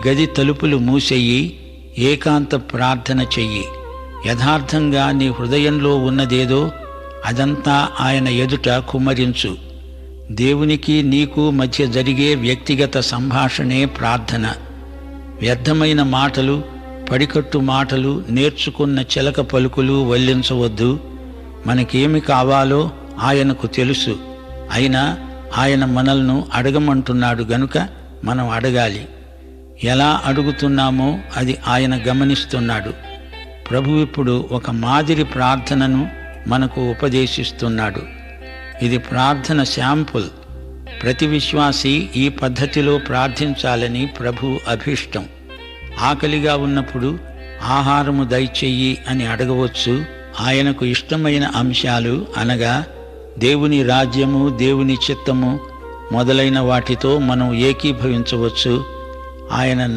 గది తలుపులు మూసెయ్యి, ఏకాంత ప్రార్థన చెయ్యి. యథార్థంగా నీ హృదయంలో ఉన్నదేదో అదంతా ఆయన ఎదుట కుమ్మరించు. దేవునికి నీకు మధ్య జరిగే వ్యక్తిగత సంభాషణే ప్రార్థన. వ్యర్థమైన మాటలు, పడికట్టు మాటలు, నేర్చుకున్న చిలక పలుకులు వల్లించవద్దు. మనకేమి కావాలో ఆయనకు తెలుసు. అయినా ఆయన మనల్ని అడగమంటున్నాడు గనుక మనం అడగాలి. ఎలా అడుగుతున్నామో అది ఆయన గమనిస్తున్నాడు. ప్రభు ఇప్పుడు ఒక మాదిరి ప్రార్థనను మనకు ఉపదేశిస్తున్నాడు. ఇది ప్రార్థన శాంపుల్. ప్రతి విశ్వాసి ఈ పద్ధతిలో ప్రార్థించాలని ప్రభు అభీష్టం. ఆకలిగా ఉన్నప్పుడు ఆహారము దయచెయ్యి అని అడగవచ్చు. ఆయనకు ఇష్టమైన అంశాలు అనగా దేవుని రాజ్యము, దేవుని చిత్తము మొదలైన వాటితో మనం ఏకీభవించవచ్చు. ఆయన